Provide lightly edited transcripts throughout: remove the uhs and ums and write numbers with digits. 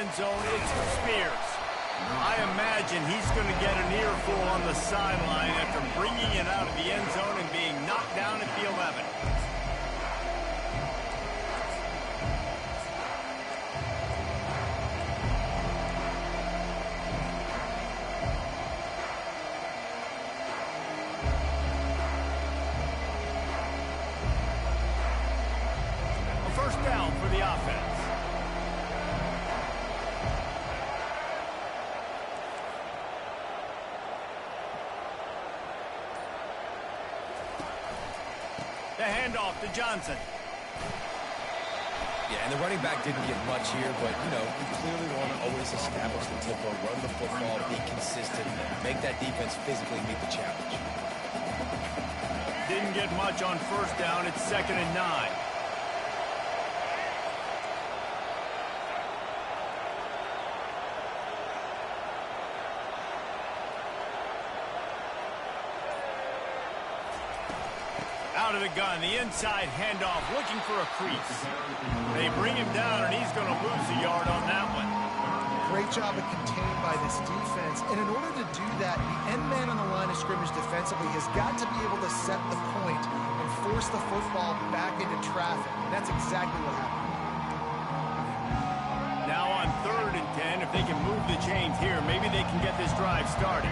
end zone, it's Spears. I imagine he's going to get an earful on the sideline after bringing it out of the end zone and being knocked down at the 11. A first down for the offense. The handoff to Johnson. Yeah, and the running back didn't get much here, but, you know, you clearly want to always establish the tempo, run the football, be consistent, make that defense physically meet the challenge. Didn't get much on first down. It's 2nd and 9. Out of the gun, the inside handoff, looking for a crease. They bring him down, and he's going to lose a yard on that one. Great job of contained by this defense. And in order to do that, the end man on the line of scrimmage defensively has got to be able to set the point and force the football back into traffic. And that's exactly what happened. Now on 3rd and 10, if they can move the chains here, maybe they can get this drive started.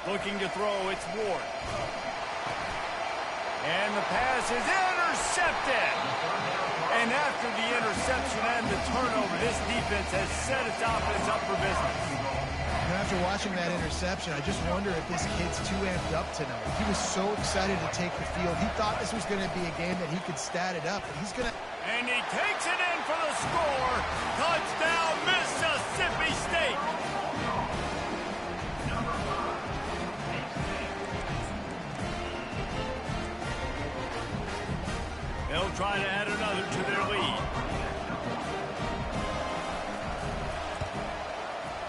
Looking to throw, it's Ward. And the pass is intercepted. And after the interception and the turnover, this defense has set its offense up for business. And after watching that interception, I just wonder if this kid's too amped up tonight. He was so excited to take the field. He thought this was going to be a game that he could stat it up, but he's going to... And he takes it in for the score. Touchdown, Mississippi State. They'll try to add another to their lead.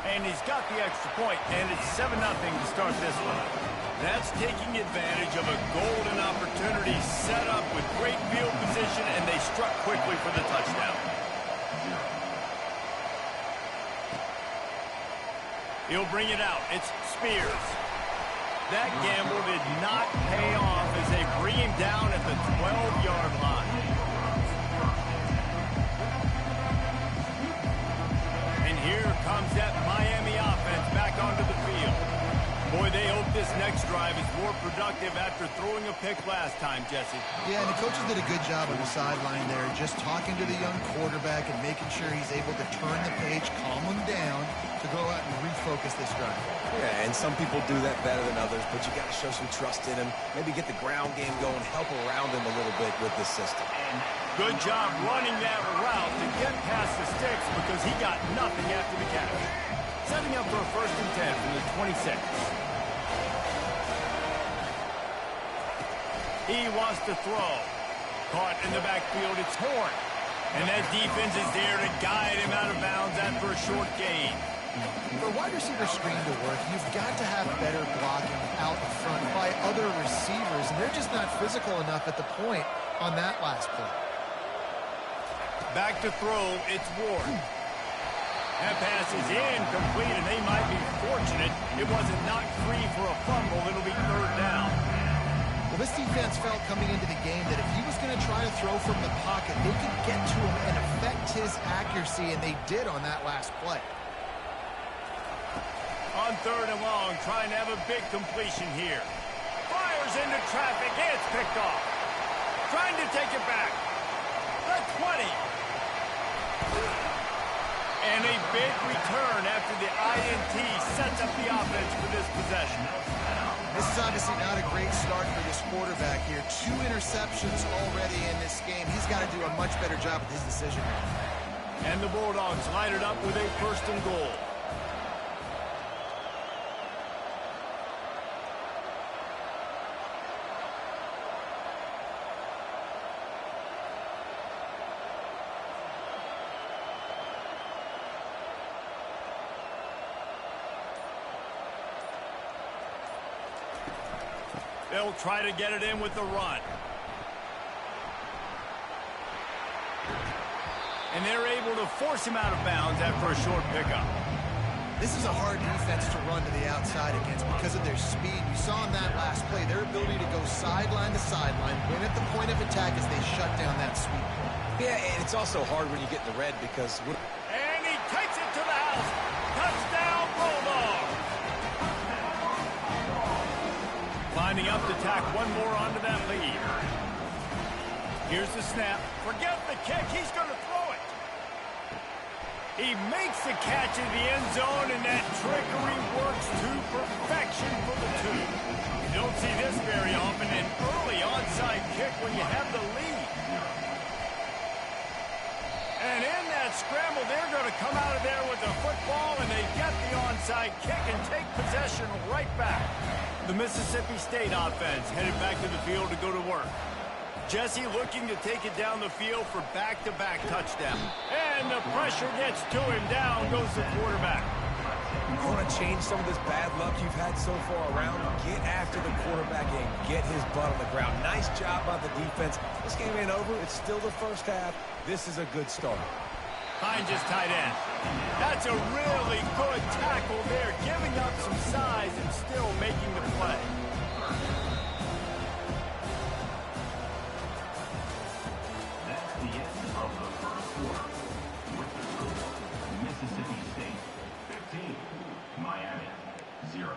And he's got the extra point, and it's 7-0 to start this one. That's taking advantage of a golden opportunity set up with great field position, and they struck quickly for the touchdown. He'll bring it out. It's Spears. That gamble did not pay off as they bring him down at the 12-yard line. And here comes that Miami offense back onto the field. Boy, they hope this next drive is more productive after throwing a pick last time, Jesse. Yeah, and the coaches did a good job on the sideline there, just talking to the young quarterback and making sure he's able to turn the page, calm him down, to go out and refocus this drive. Yeah, and some people do that better than others, but you got to show some trust in him, maybe get the ground game going, help around him a little bit with this system. Good job running that route to get past the sticks because he got nothing after the catch. Setting up for a 1st and 10 from the 26. He wants to throw. Caught in the backfield, it's Horn. And that defense is there to guide him out of bounds after a short gain. For a wide receiver screen to work, you've got to have better blocking out in front by other receivers, and they're just not physical enough at the point on that last play. Back to throw, it's Ward. That pass is incomplete, and they might be fortunate it wasn't knocked free for a fumble. It'll be 3rd down. Well, this defense felt coming into the game that if he was going to try to throw from the pocket, they could get to him and affect his accuracy, and they did on that last play. On 3rd and long, trying to have a big completion here. Fires into traffic, it's picked off. Trying to take it back. The 20. And a big return after the INT sets up the offense for this possession. This is obviously not a great start for this quarterback here. 2 interceptions already in this game. He's got to do a much better job with his decision. And the Bulldogs light it up with a 1st and goal. They'll try to get it in with the run. And they're able to force him out of bounds after a short pickup. This is a hard defense to run to the outside against because of their speed. You saw in that last play their ability to go sideline to sideline, win at the point of attack as they shut down that sweep. Yeah, and it's also hard when you get in the red because... And he takes it to the house. Touchdown, Bulldog. Lining up to tack one more onto that lead. Here's the snap. Forget the kick. He's going to throw it. He makes the catch in the end zone, and that trickery works to perfection for the two. You don't see this very often, an early onside kick when you have the lead. And in that scramble, they're going to come out of there with the football, and they get the onside kick and take possession right back. The Mississippi State offense headed back to the field to go to work. Jesse looking to take it down the field for back-to-back touchdown. And the pressure gets to him. Down goes the quarterback. You want to change some of this bad luck you've had so far around? Get after the quarterback and get his butt on the ground. Nice job by the defense. This game ain't over. It's still the first half. This is a good start. Hines is tight end. That's a really good tackle there, giving up some size and still making the play. That's the end of the first quarter. With the score, Mississippi State 15, Miami 0.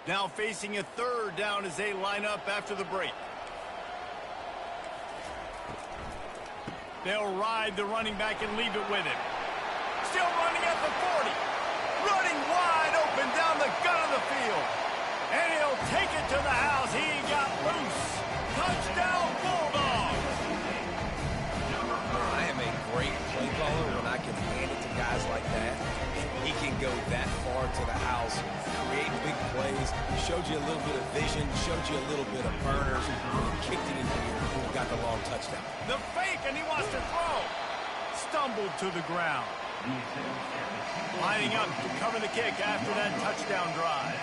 Now facing a third down as they line up after the break. They'll ride the running back and leave it with him. Still running at the 40. Running wide open down the gut of the field. And he'll take it to the house. He got loose. Touchdown, Bulldogs. I am a great play caller when I can hand it to guys like that. He can go that far to the house, create big plays, showed you a little bit of vision, showed you a little bit of burners, kicked it in here, and got the long touchdown. The fake, and he wants to throw. Stumbled to the ground. Lining up to cover the kick after that touchdown drive.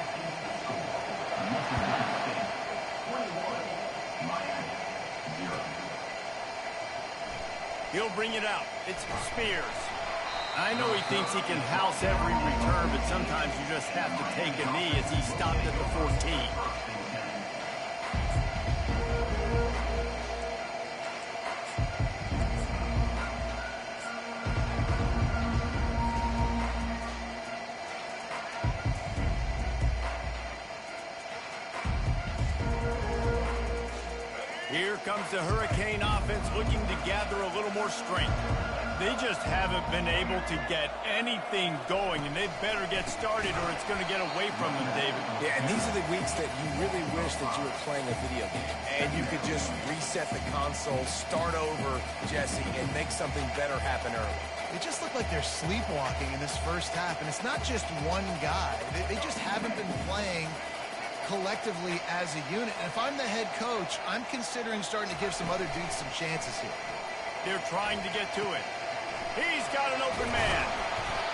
He'll bring it out. It's Spears. I know he thinks he can house every return, but sometimes you just have to take a knee as he stopped at the 14. Here comes the Hurricane offense looking to gather a little more strength. They just haven't been able to get anything going, and they better get started or it's going to get away from them, David. Yeah, and these are the weeks that you really wish that you were playing a video game. And you could just reset the console, start over, Jesse, and make something better happen early. They just look like they're sleepwalking in this first half, and it's not just one guy. They just haven't been playing collectively as a unit. And if I'm the head coach, I'm considering starting to give some other dudes some chances here. They're trying to get to it. He's got an open man.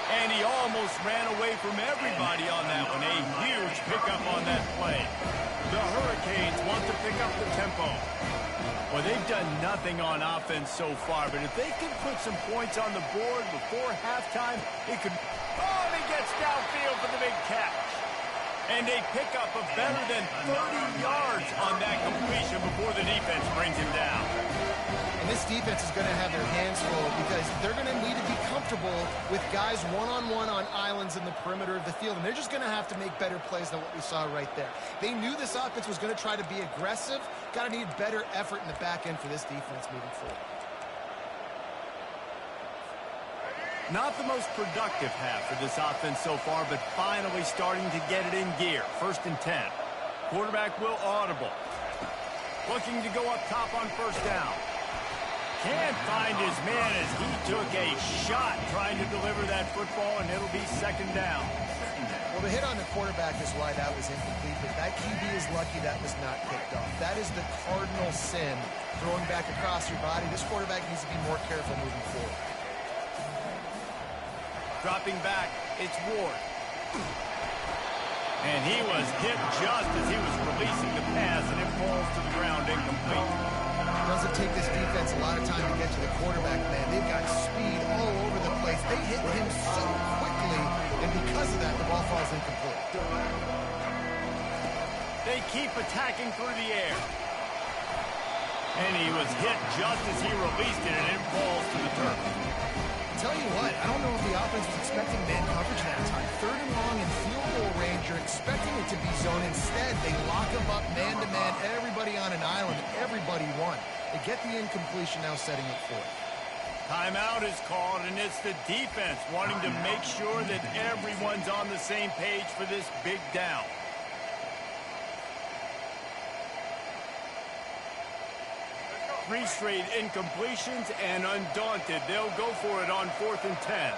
And he almost ran away from everybody on that one. A huge pickup on that play. The Hurricanes want to pick up the tempo. Well, they've done nothing on offense so far, but if they can put some points on the board before halftime, it could... Oh, and he gets downfield for the big catch. And a pickup of better than 30 yards on that completion before the defense brings him down. And this defense is going to have their hands full because they're going to need to be comfortable with guys one-on-one on islands in the perimeter of the field. And they're just going to have to make better plays than what we saw right there. They knew this offense was going to try to be aggressive. Got to need better effort in the back end for this defense moving forward. Not the most productive half for this offense so far, but finally starting to get it in gear. 1st and 10. Quarterback will audible. Looking to go up top on 1st down. Can't find his man as he took a shot trying to deliver that football, and it'll be 2nd down. Well, the hit on the quarterback is wide out was incomplete, but that QB is lucky that was not picked off. That is the cardinal sin, throwing back across your body. This quarterback needs to be more careful moving forward. Dropping back, it's Ward. And he was hit just as he was releasing the pass, and it falls to the ground incomplete. It doesn't take this defense a lot of time to get to the quarterback. They keep attacking through the air. And he was hit just as he released it, and it falls to the turf. Tell you what, I don't know if the offense was expecting man coverage that time. 3rd and long in field goal range, you're expecting it to be zone. Instead, they lock him up man-to-man, everybody on an island, everybody won. They get the incompletion, now setting it forth. Timeout is called, and it's the defense wanting to make sure that everyone's on the same page for this big down. Three straight incompletions, and undaunted, they'll go for it on 4th and 10.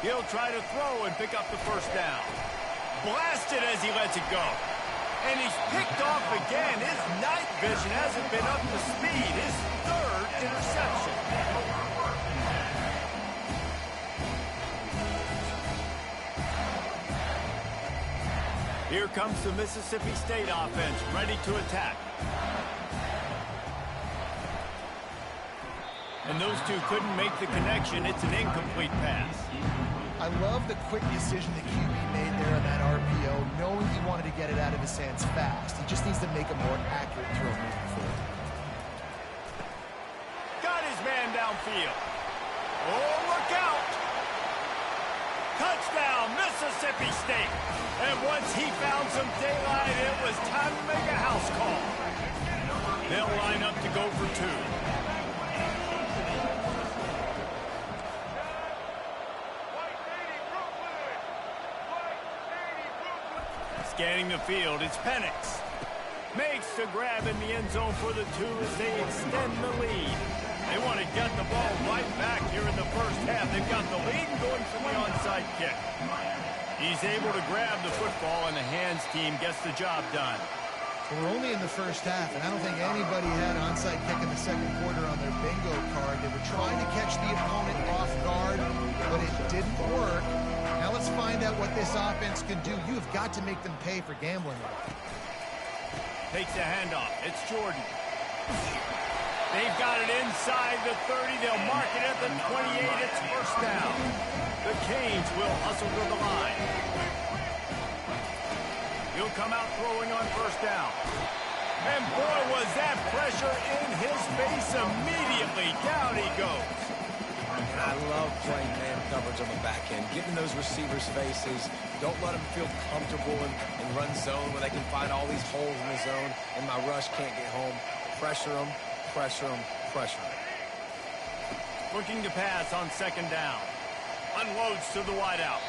He'll try to throw and pick up the first down. Blasted as he lets it go. And he's picked off again. His night vision hasn't been up to speed. His 3rd interception. Here comes the Mississippi State offense, ready to attack. And those two couldn't make the connection. It's an incomplete pass. I love the quick decision the QB made there on that RPO, knowing he wanted to get it out of his hands fast. He just needs to make a more accurate throw moving forward. Got his man downfield. Oh, look out! Touchdown, Mississippi State. And once he found some daylight, it was time to make a house call. They'll line up to go for 2. Scanning the field, it's Penix. Makes the grab in the end zone for the 2 as they extend the lead. They want to get the ball right back here in the first half. They've got the lead going from the onside kick. He's able to grab the football, and the hands team gets the job done. We're only in the first half, and I don't think anybody had onside kick in the second quarter on their bingo card. They were trying to catch the opponent off guard, but it didn't work. Now let's find out what this offense can do. You've got to make them pay for gambling. Takes a handoff. It's Jordan. They've got it inside the 30. They'll mark it at the 28. It's first down. The Canes will hustle to the line. He'll come out throwing on first down. And boy, was that pressure in his face immediately. Down he goes. I love playing man coverage on the back end, giving those receivers faces. Don't let them feel comfortable and run zone where they can find all these holes in the zone, and my rush can't get home. Pressure them, pressure them, pressure them. Looking to pass on second down. Unloads to the wideout.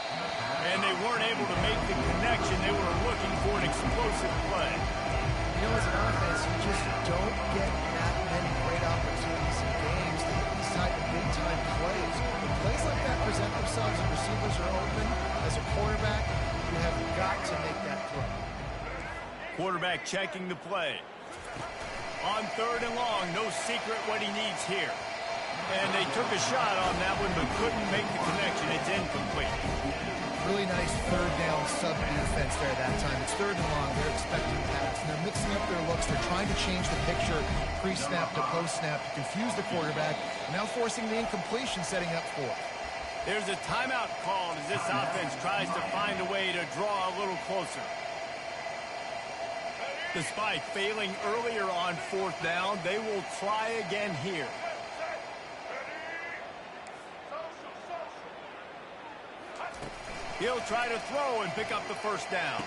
And they weren't able to make the connection. They were looking for an explosive play. You know, as an offense, you just don't get that many great opportunities in games to hit these type of big-time plays. When plays like that present themselves and receivers are open, as a quarterback, you have got to make that throw. Quarterback checking the play. On third and long, no secret what he needs here. And they took a shot on that one, but couldn't make the connection. It's incomplete. Really nice third down sub-defense there that time. It's third and long. They're expecting pass, and they're mixing up their looks. They're trying to change the picture pre-snap to post-snap to confuse the quarterback, and now forcing the incompletion, setting up for it. There's a timeout called as this offense tries to find a way to draw a little closer. Despite failing earlier on fourth down, they will try again here. He'll try to throw and pick up the first down.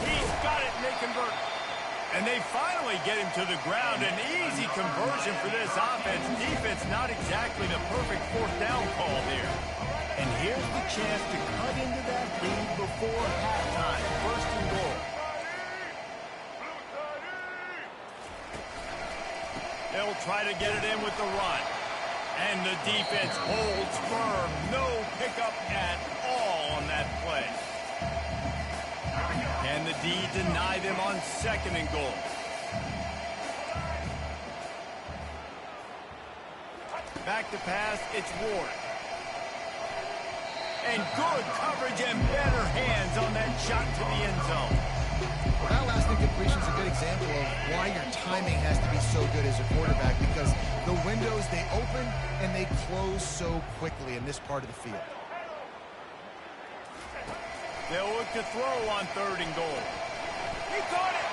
He's got it, and they convert. And they finally get him to the ground. An easy conversion for this offense. Defense not exactly the perfect fourth down call there. And here's the chance to cut into that lead before halftime. First and goal. They'll try to get it in with the run. And the defense holds firm. No pickup at all on that play. And the D deny them on second and goal. Back to pass, it's Ward. And good coverage and better hands on that shot to the end zone. Well, that last incompletion is a good example example of why your timing has to be so good as a quarterback, because the windows, they open and they close so quickly in this part of the field. They'll look to throw on 3rd and goal. He caught it,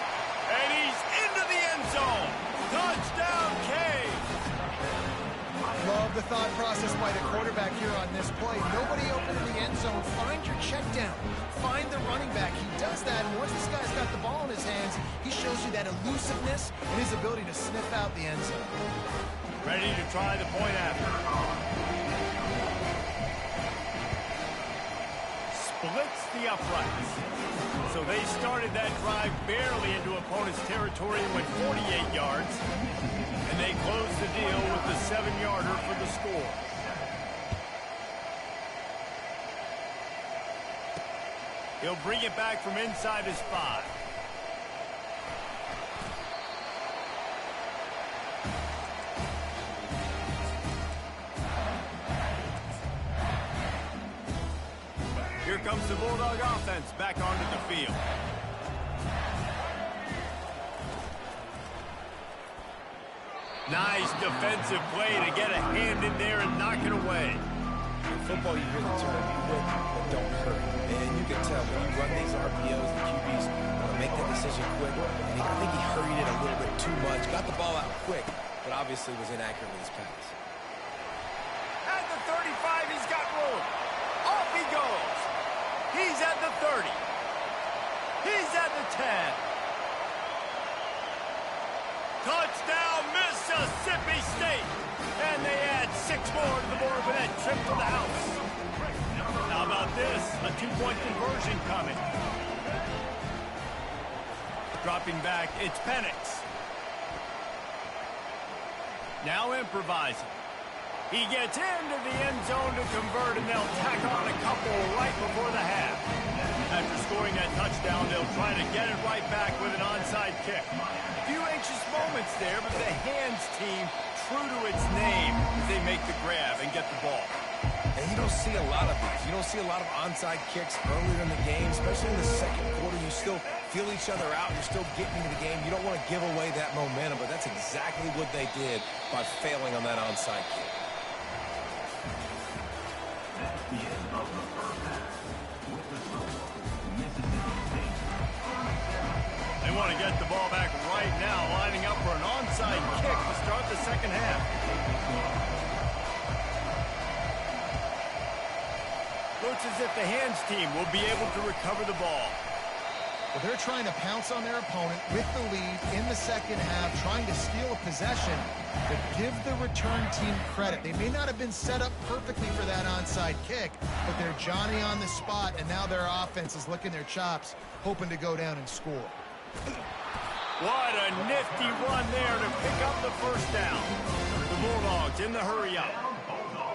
and he's into the end zone. Touchdown, Cave. Love the thought process by the quarterback here on this play. Nobody open in the end zone. Find your check down. Find the running back. He does that, and once this guy's got the ball in his hands, he shows you that elusiveness and his ability to sniff out the end zone. Ready to try the point after. Splits the uprights. So they started that drive barely into opponent's territory and went 48 yards. And they closed the deal with the 7-yarder for the score. He'll bring it back from inside his 5. Here comes the Bulldog offense back onto the field. Nice defensive play to get a hand in there and knock it away. In football, you hear the term, you win, but don't hurt. And you can tell when you run these RPOs, the QBs want to make that decision quick. And I think he hurried it a little bit too much. Got the ball out quick, but obviously was inaccurate with his pass. At the 35, he's got room. Off he goes. He's at the 30. He's at the 10. Touchdown, Mississippi State. And they add 6 more to the board with that trip to the house. How about this? A 2-point conversion coming. Dropping back, it's Penix. Now improvising. He gets into the end zone to convert, and they'll tack on a couple right before the half. After scoring that touchdown, they'll try to get it right back with an onside kick. A few anxious moments there, but the hands team, true to its name, as they make the grab and get the ball. And you don't see a lot of these. You don't see a lot of onside kicks earlier in the game, especially in the second quarter. You still feel each other out. You're still getting into the game. You don't want to give away that momentum, but that's exactly what they did by failing on that onside kick. That's the end of the first half. With the score, Mississippi State 37. They want to get the ball back right now, lining up for an onside kick to start the second half. Looks as if the hands team will be able to recover the ball. Well, they're trying to pounce on their opponent with the lead in the second half, trying to steal a possession, but give the return team credit. They may not have been set up perfectly for that onside kick, but they're Johnny on the spot, and now their offense is licking their chops, hoping to go down and score. What a nifty run there to pick up the first down. The Bulldogs in the hurry-up.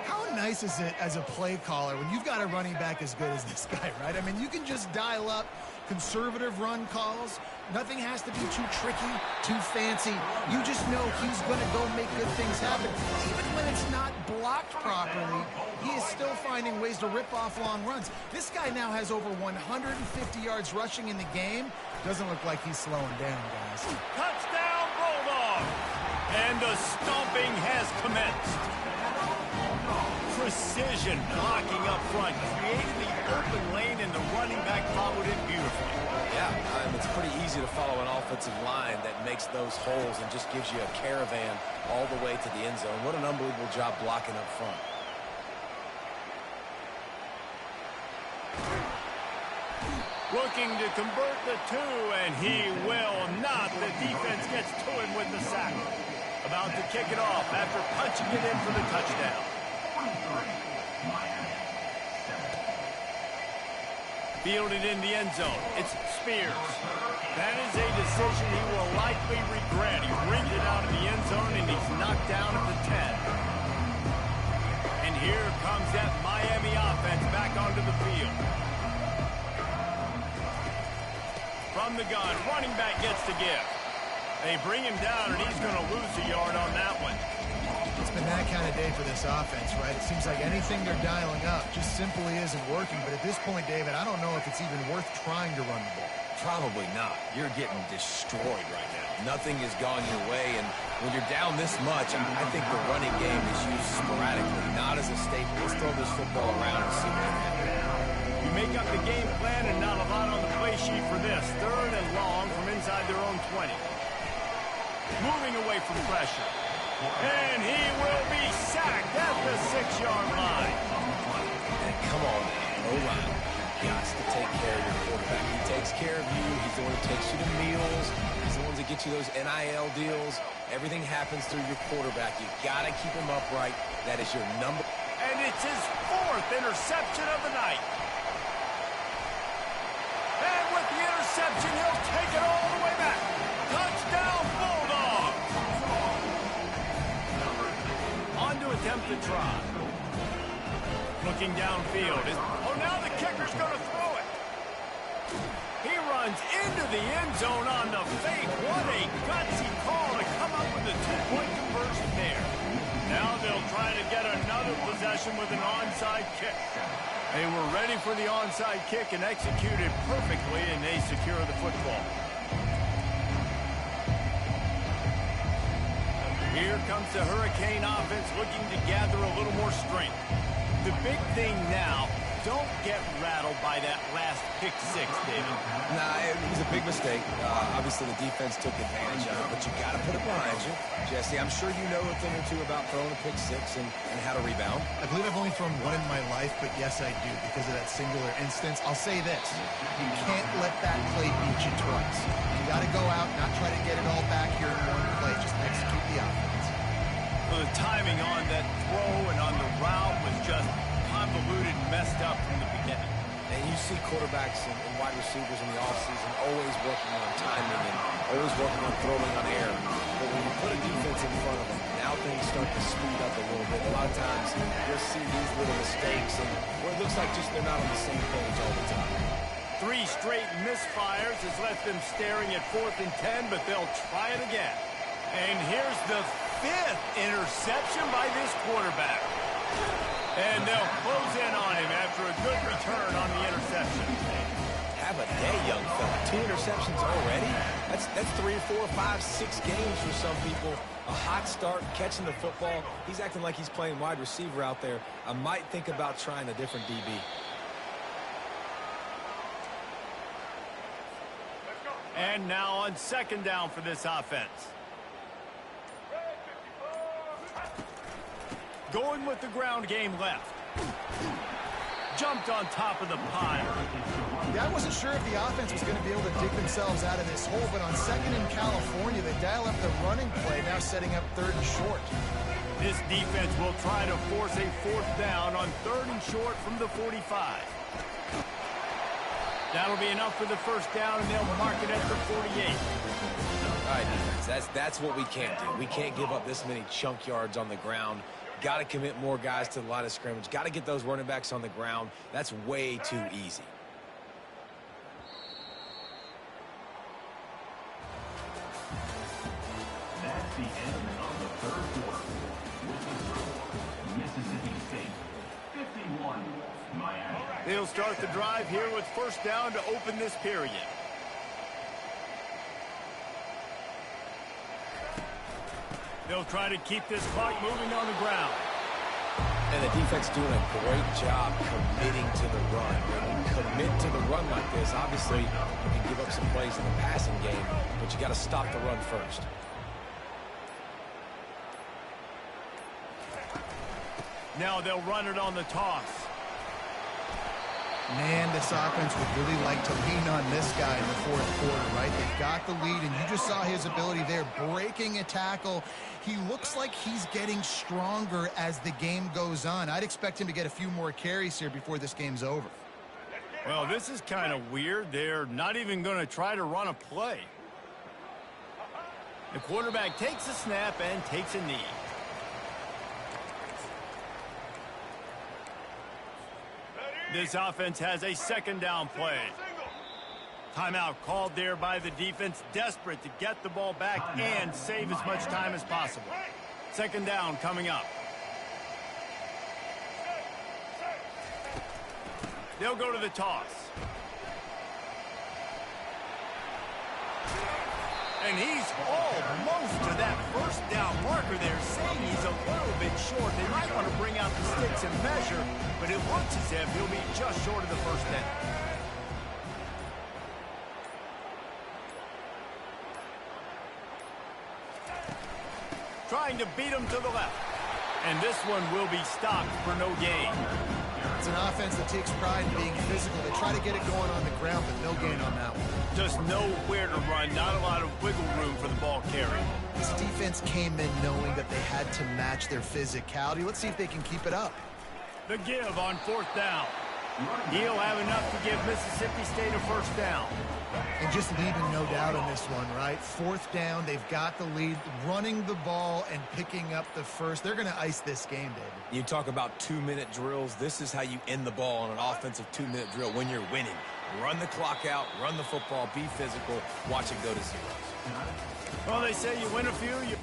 How nice is it as a play caller when you've got a running back as good as this guy, right? I mean, you can just dial up conservative run calls. Nothing has to be too tricky, too fancy. You just know he's going to go make good things happen. Even when it's not blocked properly, he is still finding ways to rip off long runs. This guy now has over 150 yards rushing in the game. Doesn't look like he's slowing down, guys. Touchdown, Bulldog! And the stomping has commenced. Precision blocking up front, created the open lane, and the running back followed it beautifully. Yeah, it's pretty easy to follow an offensive line that makes those holes and just gives you a caravan all the way to the end zone. What an unbelievable job blocking up front. Looking to convert the 2, and he will not. The defense gets to him with the sack. About to kick it off after punching it in for the touchdown. Fielded in the end zone. It's Spears. That is a decision he will likely regret. He rings it out of the end zone, and he's knocked down at the 10. And here comes that Miami offense back onto the field. From the gun, running back gets to give. They bring him down, and he's going to lose a yard on that one. It's been that kind of day for this offense, right? It seems like anything they're dialing up just simply isn't working. But at this point, David, I don't know if it's even worth trying to run the ball. Probably not. You're getting destroyed right now. Nothing is going your way, and when you're down this much, I think the running game is used sporadically, not as a staple. Let's throw this football around and see what can happen. You make up the game plan and not a lot on the play sheet for this. 3rd and long from inside their own 20. Moving away from pressure. And he will be sacked at the 6-yard line. And come on, O-line. Got to take care of your quarterback. He takes care of you. He's the one who takes you to meals. He's the one that gets you those NIL deals. Everything happens through your quarterback. You got to keep him upright. That is your number. And it's his 4th interception of the night. And with the interception, he'll take it all the way back. Touchdown, Bulldogs. On to attempt the try. Looking downfield. Oh, now the kicker's going to throw it. He runs into the end zone on the fake. What a gutsy call to come up with a 2-point conversion there. Now they'll try to get another possession with an onside kick. They were ready for the onside kick and executed perfectly, and they secure the football. Here comes the Hurricane offense looking to gather a little more strength. The big thing now, don't get rattled by that last pick 6, David. Nah, it was a big mistake. Obviously, the defense took advantage of it, but you got to put it behind you. Jesse, I'm sure you know a thing or two about throwing a pick 6 and how to rebound. I believe I've only thrown one in my life, but yes, I do, because of that singular instance. I'll say this. You can't let that play beat you twice. You got to go out, not try to get it all back here in one play. Just execute the offense. Well, the timing on that throw and on the route was just convoluted and messed up from the beginning. And you see quarterbacks and wide receivers in the offseason always working on timing and always working on throwing on air. But when you put a defense in front of them, now things start to speed up a little bit. A lot of times you'll see these little mistakes and where it looks like just they're not on the same page all the time. 3 straight misfires has left them staring at 4th and 10, but they'll try it again. And here's the 5th interception by this quarterback. And they'll close in on him after a good return on the interception. Have a day, young fella. 2 interceptions already? That's 3, 4, 5, 6 games for some people. A hot start, catching the football. He's acting like he's playing wide receiver out there. I might think about trying a different DB. And now on 2nd down for this offense. Going with the ground game left. Jumped on top of the pile. Yeah, I wasn't sure if the offense was going to be able to dig themselves out of this hole, but on 2nd in California, they dial up the running play, now setting up 3rd and short. This defense will try to force a 4th down on 3rd and short from the 45. That'll be enough for the 1st down, and they'll mark it at the 48. All right, defense, that's what we can't do. We can't give up this many chunk yards on the ground. Got to commit more guys to the line of scrimmage. Got to get those running backs on the ground. That's way too easy. That's the end of the 3rd quarter. With the score, Mississippi State 51, Miami. They'll start the drive here with 1st down to open this period. They'll try to keep this clock moving on the ground. And the defense doing a great job committing to the run. When you commit to the run like this, obviously you can give up some plays in the passing game, but you got to stop the run first. Now they'll run it on the toss. Man, this offense would really like to lean on this guy in the 4th quarter, right? They've got the lead, and you just saw his ability there, breaking a tackle. He looks like he's getting stronger as the game goes on. I'd expect him to get a few more carries here before this game's over. Well, this is kind of weird. They're not even going to try to run a play. The quarterback takes a snap and takes a knee. This offense has a 2nd down play. Timeout called there by the defense, desperate to get the ball back and save as much time as possible. 2nd down coming up. They'll go to the toss. And he's almost to that first down marker there, saying he's a little bit short. They might want to bring out the sticks and measure, but it looks as if he'll be just short of the first down. Trying to beat him to the left. And this one will be stopped for no gain. It's an offense that takes pride in being physical. They try to get it going on the ground, but no gain on that one. Just nowhere to run, not a lot of wiggle room for the ball carry. This defense came in knowing that they had to match their physicality. Let's see if they can keep it up. The give on fourth down. He'll have enough to give Mississippi State a first down. And just leaving no doubt on this one, right? Fourth down, they've got the lead, running the ball and picking up the first. They're going to ice this game, David. You talk about 2-minute drills. This is how you end the ball on an offensive 2-minute drill when you're winning. Run the clock out, run the football, be physical, watch it go to zeros. Well, they say you win a few, you